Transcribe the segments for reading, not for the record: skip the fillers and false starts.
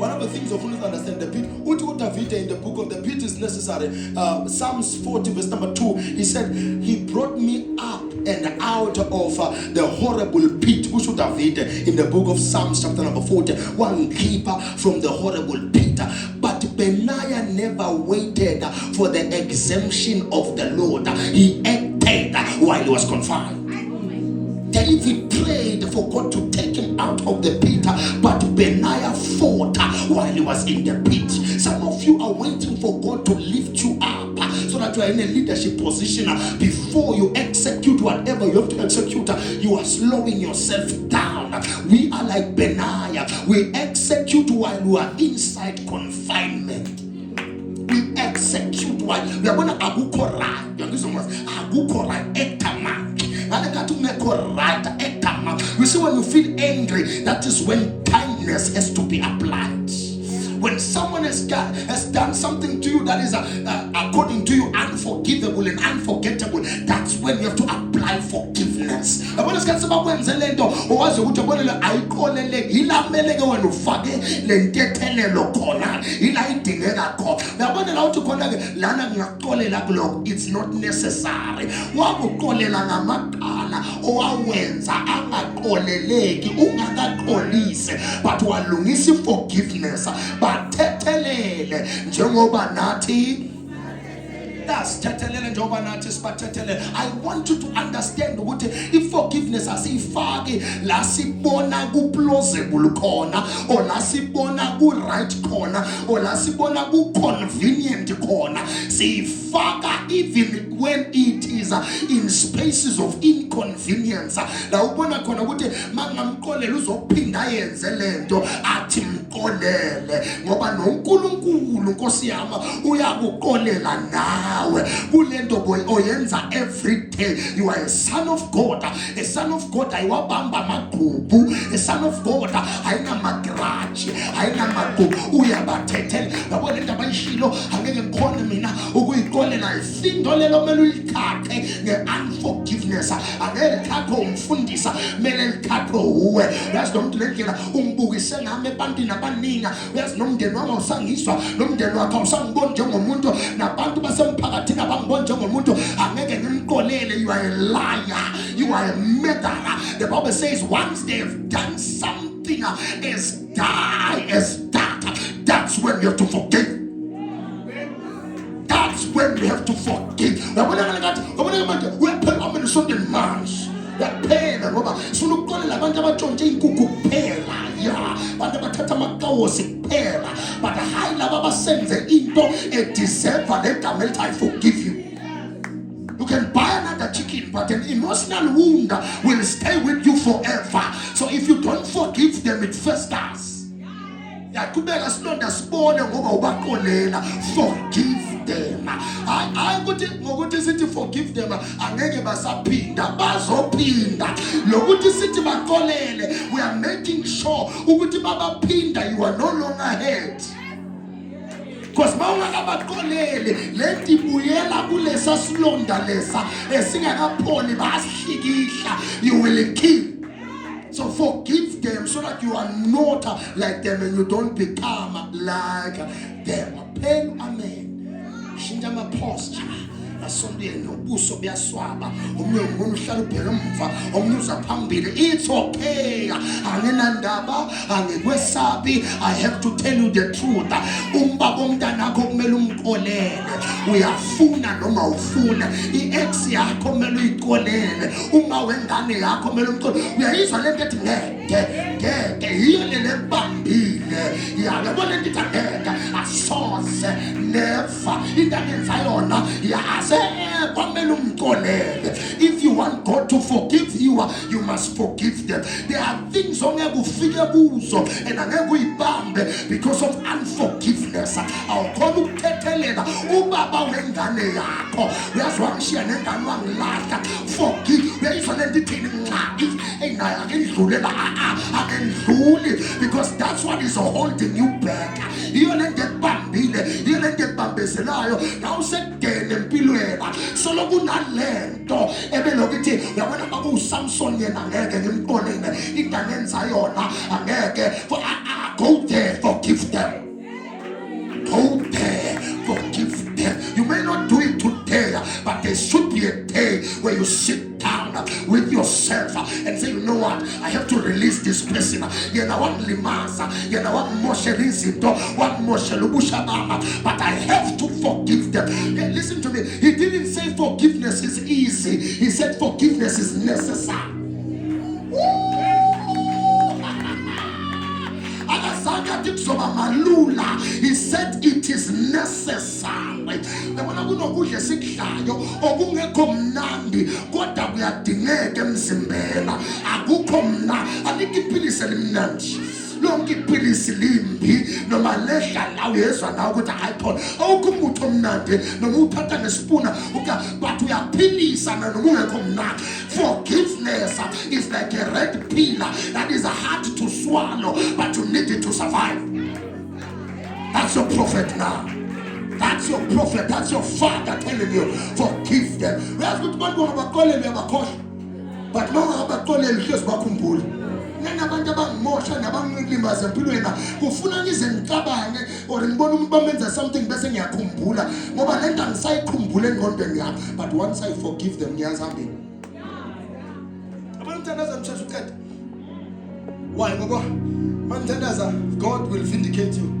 One of the things of need to understand the pit. In the book of the pit is necessary. Psalms 40 verse number 2. He said, He brought me up and out of the horrible pit. Who should have it in the book of Psalms chapter number 40? One keeper from the horrible pit. But Benaiah never waited for the exemption of the Lord. He acted while he was confined. David prayed for God to take him out of the pit, but Benaiah fought while he was in the pit. Some of you are waiting for God to lift you up so that you are in a leadership position. Before you execute whatever you have to execute, you are slowing yourself down. We are like Benaiah. We execute while we are inside confinement. We execute while we are going to agukorai. You see, when you feel angry, that is when kindness has to be applied. When someone has done something to you that is according to you unforgivable and unforgettable, that's when you have to apply forgiveness. It's not necessary. But walungisi forgiveness. But tetelele njengoba nathi. That's tetelele njengoba nathi sibatetele. I want you to understand ukuthi if forgiveness asifaki la sibona ku plausible khona, or la sibona ku right khona, or la sibona ku convenient khona, sifaka even when it is in spaces of inconvenience. La ubona khona ukuthi mangamqolela uzophinda yenze lento athi mqolele ngoba noNkulunkulu Nkosi yami uyakuqolela nawe kulento boy oyenza every day. You are a son of God. A son of God ayiwabamba amagqubu. A son of God ayina magrudge, ayina magqubu, uyabathethela. Yabo lento abayishilo angeke ngikhona mina ukuyiqolela isindo lelo mele ulikhathe ngeunforgiveness. Angeke khakho umfundisa mele likhakho uwe. Yazi nomuntu lendlela umbukise ngami ebantwini abaningi. Yazi nomndeni wami awusangizwa, nomndeni wakho awusangiboni njengomuntu, nabantu basemphakathini abangiboni njengomuntu. Angeke ngimqolele. You are a liar, you are a murderer. The Bible says once they have done something as dark, that's when you have to forgive. That's when we have to forgive. We are something man's. Yaphela ngoba sifuna ukuqolela abantu abatshontshe inkukhu kuphela. Yeah, abantu abathatha amakawosi kuphela. But hayi laba abasenze into edeserve le gama elithi I forgive you. You can buy another chicken, but an emotional wound will stay with you forever. So if you don't forgive them, it festers. Yakubeka silonda sibone ngoba ubaqolela. Forgive them. I ngokuthi sithi forgive them angeke basaphinda bazophinda. Lokuthi sithi baqolele, we are making sure ukuthi babaphinda you are no longer ahead. Because mawungakabakolele lenti buyela kulesa silonda lesa esingakapholi basihlikihla, you will kill. So forgive them so that you are not like them and you don't become like them. Amen. Shinja ma posture. Asondele nobuso buyaswaba. Omunye umuntu uhlala ubheke emva, omunye uza phambili. It's okay. Angenandaba, angekwesabi. I have to tell you the truth. Umbaba omntanakho kumele umqolele. Uyafuna noma ufuna. I-ex yakho kumele uyiqolele. Uma wengane yakho kumele umqolele. Uyayizwa lento ethi ngeke yiyo le lebambile. Yabona lento ethi ngeke asoze never. Into ayenza yona yaze kwamele umqolele. If you want God to forgive you, you must forgive them. There are things ongeke ufike kuzo and angeke uyibambe because of unforgiveness. Awukhona ukuthethelela ubaba wengane yakho. Uyazwa ngishiya nengane wangilahla. Forgive. Uyayizwa lento ithini nxa naye akendlulela akendluli because that's what is holding you back. Iyo lento ekubambile, iyo lento ekubambezelayo. Now sekugene empilweni solo kunalento ebelokuthi uyabona bakuSamson yena ngeke ngimqolele into angenza yona angeke for go there forgive them. person yena wangilimaza, yena wangimoshela izinto, wangimoshela ubushabama, but I have to forgive them. Listen to me, he didn't say forgiveness is easy, he said forgiveness is necessary. He said it is necessary. Yabona kunokudla esikudlayo okungekho mnandi kodwa kuyadingeka emzimbeni. Akukho mna, alikho iphilisi elimnandi. Lonke iphilisi limbi noma lehla lawo yezwa nawe ukuthi hayi khona awukho umuthi omnandi noma uthatha nesipuna but uyaphilisa noma ungekho mnandi. Forgiveness is like a red pill that is hard to swallow, but you need it to survive. That's your prophet now. That's your prophet. That's your father telling you, forgive them. Whereas good man go about calling them a caution, but no about calling just bakumbul. Nana banja bang motion abang limbas empilweni kufuna ngizenqabane or ngibona umbamenza something bese ngiyakhumbula ngoba lento angisayikhumbule engqondweni yami, but once I forgive them ngiyazihambela. Abanthandaza msheshe uqede. Why ngoba manthandaza God will vindicate you.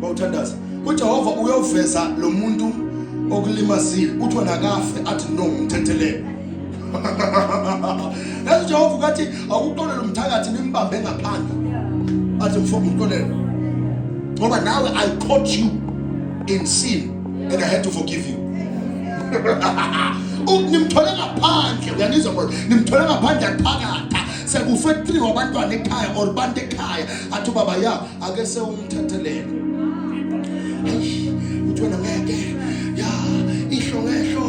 Bawuthandaza uJehova uyoveza lo muntu okulimazile uthi wena kafe athi no ngithethelele. Lazo Jehova ukathi akuqolele umthakathi nimbambe ngaphandle athi mfowethu ngixolele ngoba nawe I caught you in sin and I had to forgive you. Nimthole ngaphandle, uyanizwa manje, nimthole ngaphandle phakatha sekufe 3 wabantwana ekhaya or bantu ekhaya athi baba ya ake sewumthethelele. Uthi wena ngeke ya ihlongehlo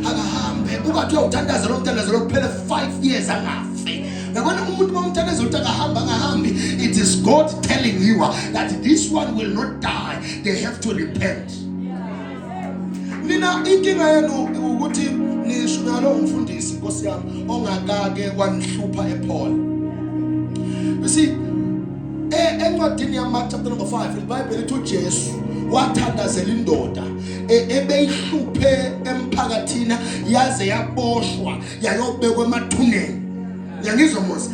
akahambe ukathi uyawuthandaza lo mthandazo lokuphela 5 years angafi. Yabona umuntu bamthandaza ukuthi akahamba angahambi, it is God telling you that this one will not die, they have to repent. Nina inkinga yenu ukuthi nishunywa lo mfundisi Nkosi yami ongakake wanhlupha ePaul. You see, encwadini yaMark chapter number 5 iBhayibheli lithi uJesu wathandazela indoda ebeyihluphe emphakathini yaze yaboshwa yayobekwa emathuneni. Yangizwa Moses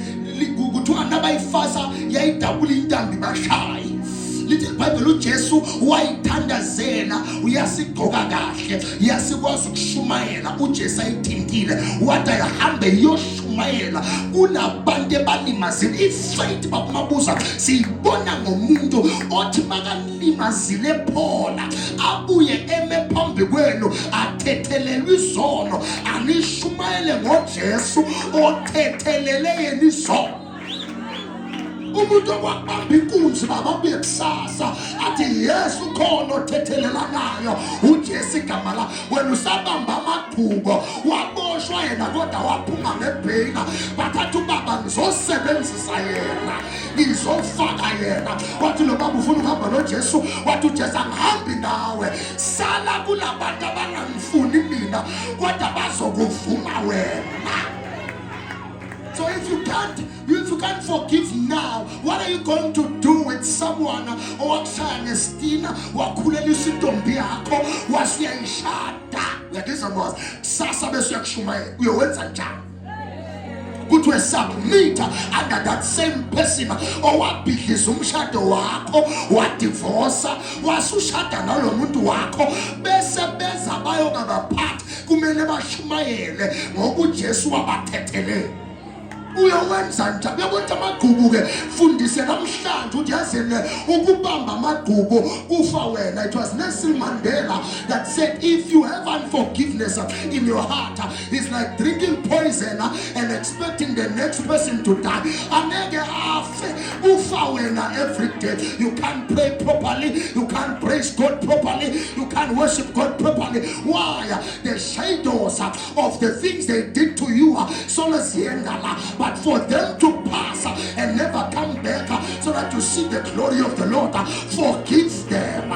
kuthiwa nabayifasa yayidabula intambi bashayi. Lithi iBhayibheli uJesu wayithandazela, uyasigqoka kahle, yasikwazi ukushumayela. uJesu ayithintile wathi ahambe yoshumayela kunabantu ebalimazile. Ifaith bakumabuza siyibona ngomuntu othi makalimazile Paul abuye eme phambi kwenu athethelelwe izono, anishumayele ngoJesu othethelele yena izono. Umuntu okwabamba inkunzi bababuye kusasa athi Yesu khona othethelelanayo uJesu igama la. Wena usabamba amadubo waboshwa yena kodwa waphuma ngebheka, bathatha ubaba ngizosebenzisa yena ngizofaka yena. Wathi lo baba ufuna ukuhamba noJesu, wathi uJesu angihambi nawe, sala kulabantu abangangifuni mina kodwa bazokuvuma wena. So if you can't forgive now, what are you going to do with someone owakshaya ngestina wakhulela isintombi yakho wasiyayishada? Uyakuzwa mos sasa bese uyakushumayela uyowenza njani? Kuthi wesubmit under that same person owabhidliza umshado wakho, wadivorsa, wasushada nalo muntu wakho, bese beza bayokabaphathi kumele bashumayele ngoba uJesu wabathethelele. Uyowenza njani? Uyabona amagubu ke fundise namhlanje uthi yazini ukubamba amagubu kufa wena. It was Nelson Mandela that said if you have unforgiveness in your heart, it's like drinking poison and expecting the next person to die. Anege afe ufa wena every day. You can't pray properly, you can't praise God properly, you can't worship God properly. Why? The shadows of the things they did to you but for them to pass and never come back so that you see the glory of the Lord, forgive them.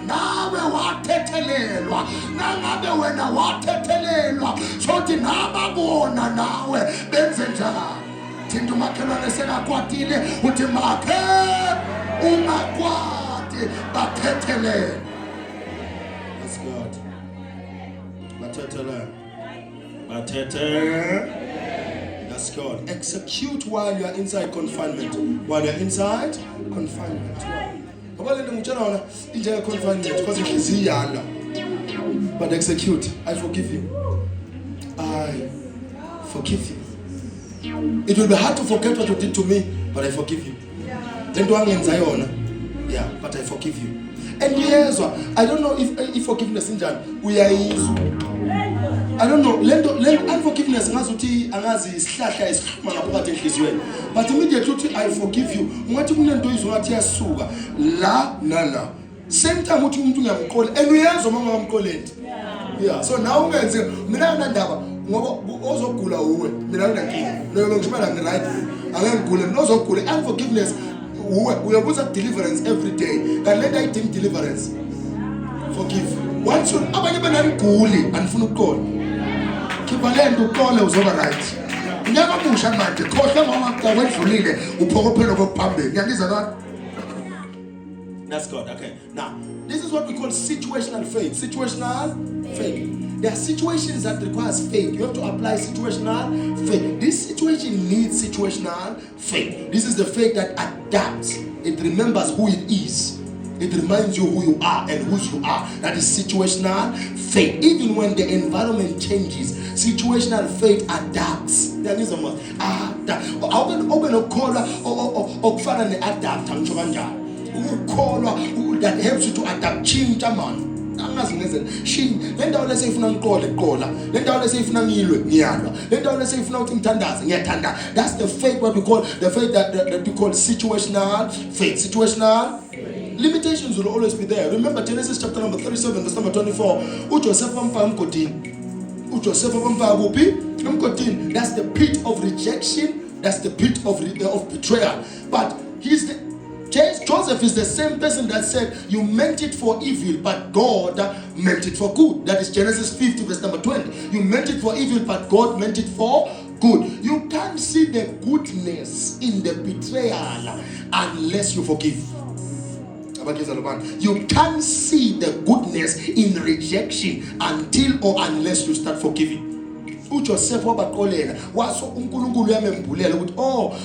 Nawe watethelelwa, nangabe wena watethelelwa, sothi nababona nawe benze njani. Thinta umakhelwane sekakwatile uthi makhe ungakwati bathethelele. That's God. Bathethelele. That's God. Execute while you are inside confinement. While you are inside confinement. But execute. I forgive you. I forgive you. It will be hard to forget what you did to me, but I forgive you. Then yeah, but I forgive you. And yes, I don't know if forgiveness in Jan, we are I don't know. Let unforgiveness but immediately I forgive you. Same time what you call and we are some call it. Yeah. So now unforgiveness. We are both at deliverance every day. But let I think deliverance. Forgive. Once you have and full call. Keep a land to call us over right. Never push a man to call them after went for leader who pop up public. That's God. Okay. Now, this is what we call situational faith. Situational faith. There are situations that requires faith. You have to apply situational faith. This situation needs situational faith. This is the faith that adapts. It remembers who it is. It reminds you who you are and whose you are. That is situational faith. Even when the environment changes, situational faith adapts. There is a must. Open a caller or find an adapt. That helps you to adapt. Change a man. That's the faith what we call the faith that we call situational faith. Situational limitations will always be there. Remember Genesis chapter number 37 verse number 24. That's the pit of rejection. That's the pit of betrayal. But Joseph is the same person that said, you meant it for evil, but God meant it for good. That is Genesis 50 verse number 20. You meant it for evil, but God meant it for good. You can't see the goodness in the betrayal unless you forgive. You can't see the goodness in rejection until or unless you start forgiving. Ujoseph wabaxolela waso uNkulunkulu yamembulela ukuthi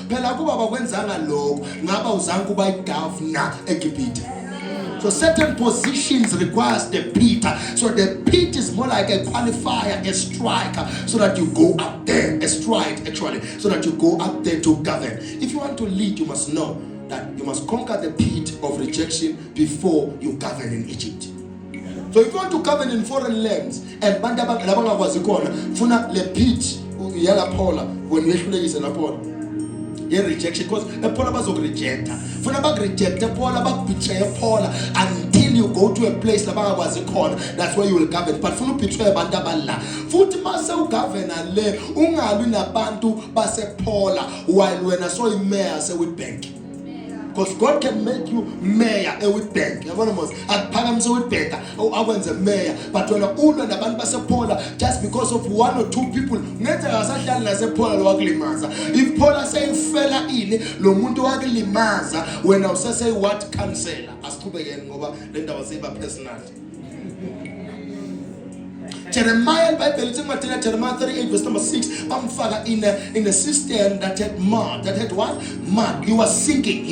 phela kuba bakwenzanga lokho ngaba uzange kuba igovernor eGibhithe. So certain positions requires the pit. So the pit is more like a qualifier, a striker, so that you go up there, a strike actually, so that you go up there to govern. If you want to lead, you must know that you must conquer the pit of rejection before you govern in Egypt. So if you want to govern in foreign lands and funa le pit yala Paula when we is in Paula. Yeah, rejection because Paula was rejected. Funa bag reject Paula bag betray Paula until you go to a place that's where you will govern. But funa betray bandabala. Futhi mase ugovern le ungabi nabantu base Paula while when I saw him mayor say with bank. Because God can make you mayor with bank. With better. I was a mayor. But when I just because of one or two people, if Paula say fella in, when I say what cancel, then I was personality. Jeremiah, Bible, Jeremiah 38 verse number 6. In a cistern that had mud. That had what? Mud. He was sinking.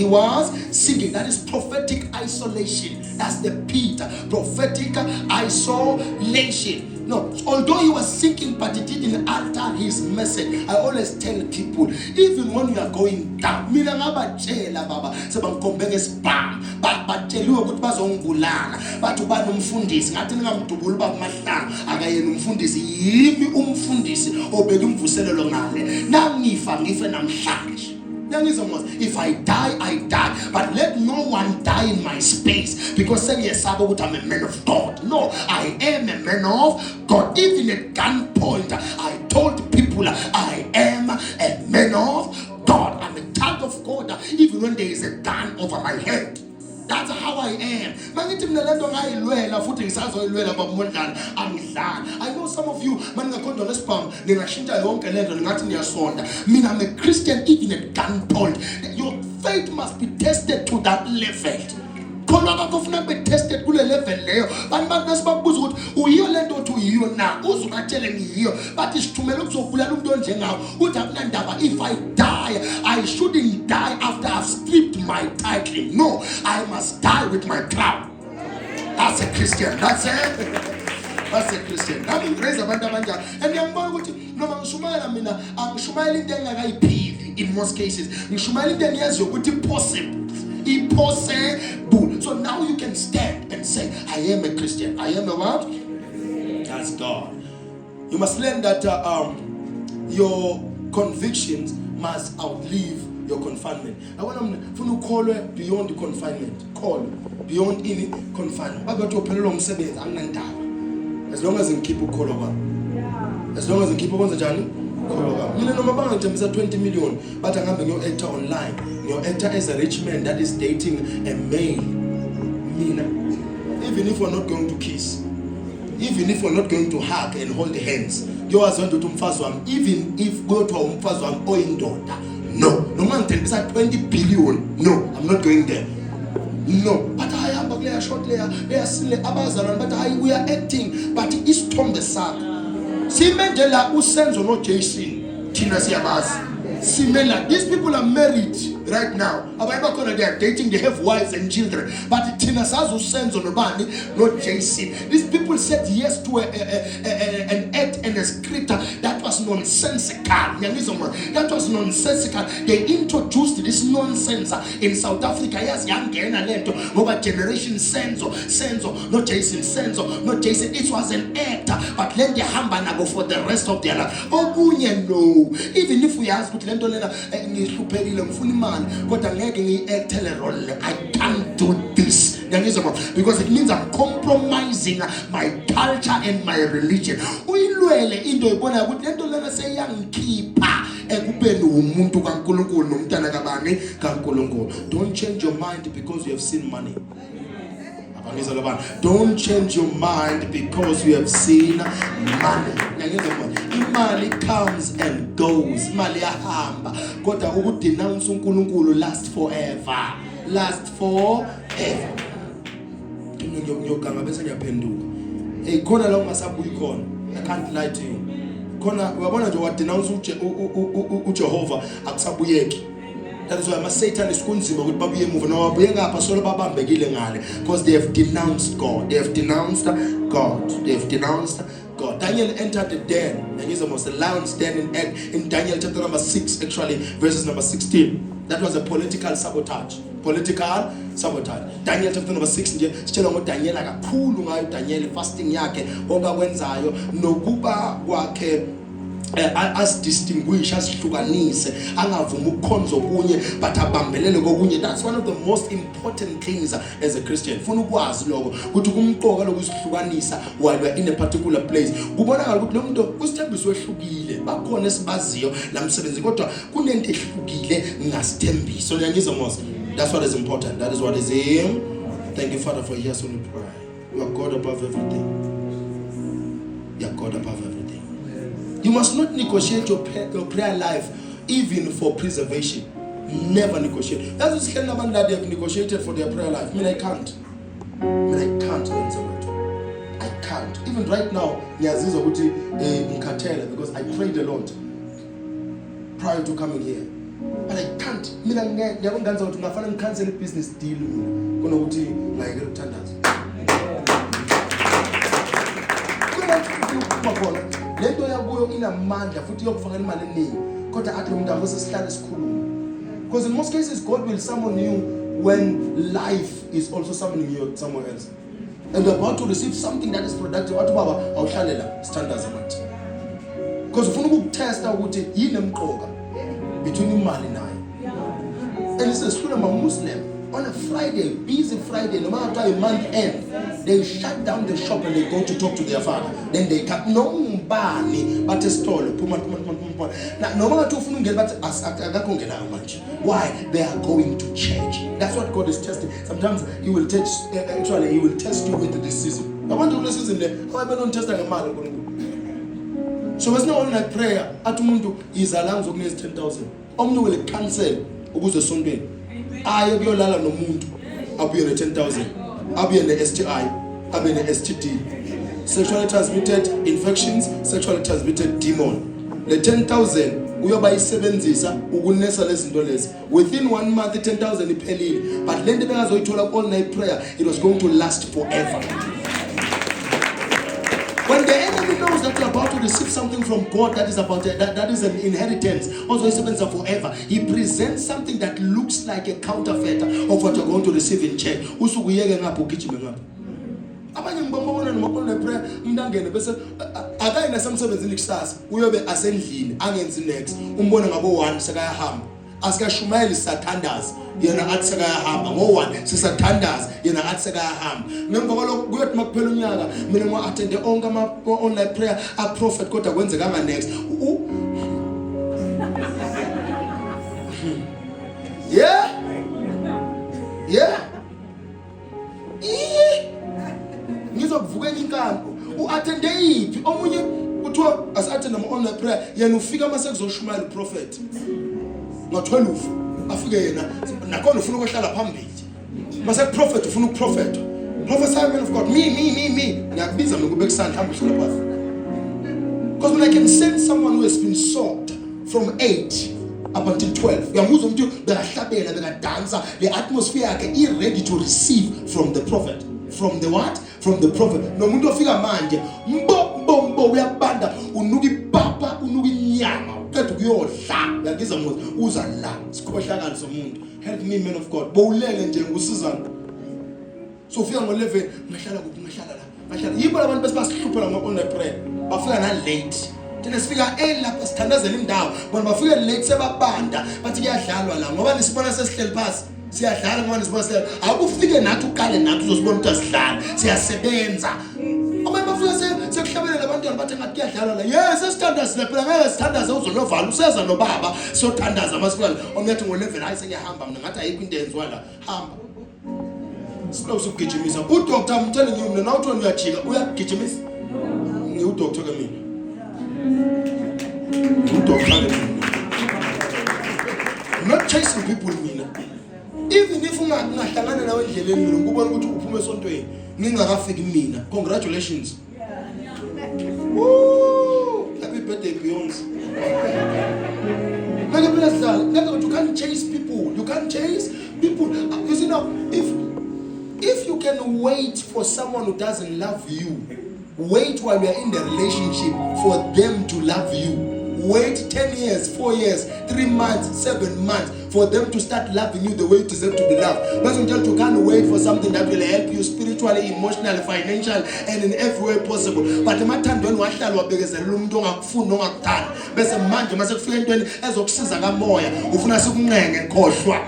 That is prophetic isolation. That's the pit. Prophetic isolation. No, although he was sinking, but he didn't alter his message. I always tell people, even when you are going down, mina ngabachela baba sebankombeke spam batsheliwe ukuthi bazongibulala bathi ubani umfundisi ngathi ningamdubula baba mahlanga akayena umfundisi yimi umfundisi obeka imvuselelo ngale nangifa ngife namhlanje. If I die, I die. But let no one die in my space. Because I'm a man of God. No, I am a man of God. Even at gunpoint, I told people I am a man of God. I'm a child of God. Even when there is a gun over my head. That's how I am. I know some of you, I'm a Christian even at gunpoint. Your faith must be tested to that level. ukukholwa kwakho ufuna kube tested kule level leyo. Abantu besibabuza ukuthi uyiyo lento othi uyiyo na, uzubatshele ngiyiyo, bathi sithumela ukuzobulala umuntu onjengawo. Uthi akunandaba, if I die, I shouldn't die after I've stripped my title. No, I must die with my crown. That's a Christian. That's a Christian. Nami ngigraze abantu abanjalo. And ngiyambona ukuthi noma ngishumayela mina, angishumayela into engakayiphivi in most cases. Ngishumayela into engiyaziyo ukuthi possible. Impossible. So now you can stand and say, I am a Christian. I am a what? That's God. You must learn that your convictions must outlive your confinement. I want to call beyond the confinement. Call beyond any confinement. As long as you keep call over. As long as you keep on the journey. Mina noma bangithembisa 20 million, but angambe ngiyo-actor online, ngiyo-actor as a rich man that is dating a male. Mina, even if we're not going to kiss, even if we're not going to hug and hold hands, ngiyowazi wena ukuthi umfazi wami, even if kuyothiwa umfazi wami oyindoda, no. Noma ngithembisa 20 billion, no, I'm not going there. No, but I am a short layer, they are still abazalwane, but we are acting, but isithombe sakho. Simendela usenzo no Jason Tina siyabazi. Simela, these people are married right now. Abayibakona, they are dating, they have wives and children. But Tina says usenzo no bani, not Jason. These people said yes to an act and a script that was nonsensical. That was nonsensical. They introduced this nonsense in South Africa. Yes, young lento over generation senzo, not Jason, senzo, not Jason. It was an act, but then they hamba go for the rest of their life. Oh, no. Even if we ask lento lena ngihluphekile ngifuna imali kodwa ngeke ngiyi-actele role, I can't do this. Because it means I'm compromising my culture and my religion. Uyilwele into ibona ukuthi lento lena seyangikhipha ekubeni umuntu kaNkulunkulu nomntana kabani kaNkulunkulu. Don't change your mind because you have seen money. Don't change your mind because you have seen money. Imali comes and goes. Imali yahamba. Kodwa ukudenounce uNkulunkulu last forever. Last forever. Ngiyoganga bese ngiyaphenduka. Hey, khona la ungasabuyi khona. I can't lie to you. Khona uyabona nje wa denounce uJehova akusabuyeki. That is why Satan is kunzima ukuthi babuye emuva noma babuye ngapha solo babambekile ngale, because they have denounced God. They have denounced God. They have denounced God. Daniel entered the den, and he's almost the lion's den in Daniel chapter number 6, actually verses number 16. That was a political sabotage. Political sabotage. Daniel chapter number 6 nje sitshela ngo Daniel akakhulu ngayo Daniel fasting yakhe okakwenzayo nokuba kwakhe as distinguish, asihlukanise, angavumi ukukhonza okunye but abambelele kokunye. That's one of the most important things as a Christian. Funa ukwazi lokho ukuthi kumqoka lokusihlukanisa while we're in a particular place. Kubonakala ukuthi lo muntu usithembiso ehlukile, bakhona esibaziyo la msebenzi kodwa kunento ehlukile ngasithembiso. Ngiyangizwa mose. That's what is important. That is what is him. Thank you, Father, for hearing me pray. You are God above everything. You are God above everything. You must not negotiate your prayer life even for preservation. Never negotiate. That's what's kind of man that they have negotiated for their prayer life. I can't. I can't answer it. I can't. Even right now, because I prayed a lot prior to coming here. But I can't. I can't cancel a business deal. Lento yabuyo inamandla futhi yokufaka imali eningi kodwa athi umuntu akuzesihlale esikhuluma, because in most cases God will summon you when life is also summoning you somewhere else and you're about to receive something that is productive. Wathi baba awuhlalela standards manje, because ufuna ukutesta ukuthi yini emqoka between imali nayo. And it's a student of Muslim on a Friday, busy Friday, no matter a month end, they shut down the shop and they go to talk to their father. Then they cut no bani but a stall. Now, no matter why they are going to church. That's what God is testing. Sometimes He will test. Actually, He will test you with the decision. I want to listen in there. How I don't test a man. So it's not only like prayer. Atumundu is allowed to 10,000. Omnu will cancel. Uguze Sunday. Ayogolala no muntu. abuye ne-10,000, abuye ne-STI, abuye ne-STD, sexually transmitted infections, sexually transmitted demon. Le 10,000 uyoba isebenzisa ukunesa lezi zinto lezi. Within 1 month 10,000 iphelile, but le nto bengazoyithola all night prayer, it was going to last forever. When the enemy knows that you're about to receive something from God that is that is an inheritance, also isebenza forever, he presents something that looks like a counterfeit of what you're going to receive in church. Usukuyeke ngapho ugijime ngapho. Abanye ngibona noma prayer umntangene bese akayina semsebenzini kusasa uyobe asendlini angenzi next umbone ngabo 1 sekayahamba asikashumayeli sathandaza yena athi sekayahamba ngo 1 sisathandaza yena athi sekayahamba ngemva kwalokho kuyothi makuphela unyaka mina ngo attend onke ama online prayer a prophet kodwa kwenzeka nga next yeah ngizokuvukela inkampu uattende yipi omunye kuthiwa as-attend ama-online prayer yena ufika uma sekuzoshumayela uprofethi ngo-12 afike yena nakhona ufuna ukwehlala phambili mase kuprofethi ufuna ukuprofethwa prophesy man of God me ngiyakubiza mina kube kusanda hamba uhlala phansi because when I can send someone who has been sought from 8 up until 12 uyamuzwa umuntu bekahlabela bekadansa le atmosphere yakhe i-ready to receive from the prophet. From the what? From the prophet. No muntu ofika manje mbo uyabanda unuka ipapa unuka inyama uqeda kuyodla yakiza muzi uza la sikhohlakala somuntu. Help me man of God bowulele nje ngusizana so ufika ngo11 ngahlala kuphi ngahlala la ngahlala yibo abantu besibasihluphela ngo-online prayer bafika na late thina sifika lapha sithandazela indawo bona bafika late sebabanda bathi kuyadlalwa la ngoba nisibona sesihleli phansi siyadlala ngoba nisibona akufike nathi uqale nathi uzosibona ukuthi asidlala siyasebenza abanye bafika sekuhlabelela abantwana bathi ngathi kuyadlalwa la yes sesithandaza phela ngeke sithandaze uzonovala useza nobaba siyothandaza amasifala omnyathi ngo11 hayi sengiyahamba mina ngathi ayikho into enziwa la hamba Slow sukugijimisa udoctor I'm telling you mina nawuthi uyajika uyagijimisa ngiyudoctor ke mina udoctor not chasing people mina even if ungahlangana nawe endleleni mina ngikubona ukuthi uphume esontweni ngingakafiki mina congratulations happy birthday Beyonce you can't chase people. You can't chase people. You see now, if you can wait for someone who doesn't love you, wait while you are in the relationship for them to love you. Wait 10 years, 4 years, 3 months, 7 months for them to start loving you the way you deserve to be loved. Not until you can't wait for something that will help you spiritually, emotionally, financially, and in every way possible. But the matter when you wahlala wabekezela umuntu ongakufuni ongakuthanda bese manje mase kufika into ezokusiza kamoya ufuna sikunqenge khohlwa.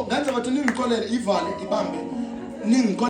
Nganje bathi ningikolele ivale ibambe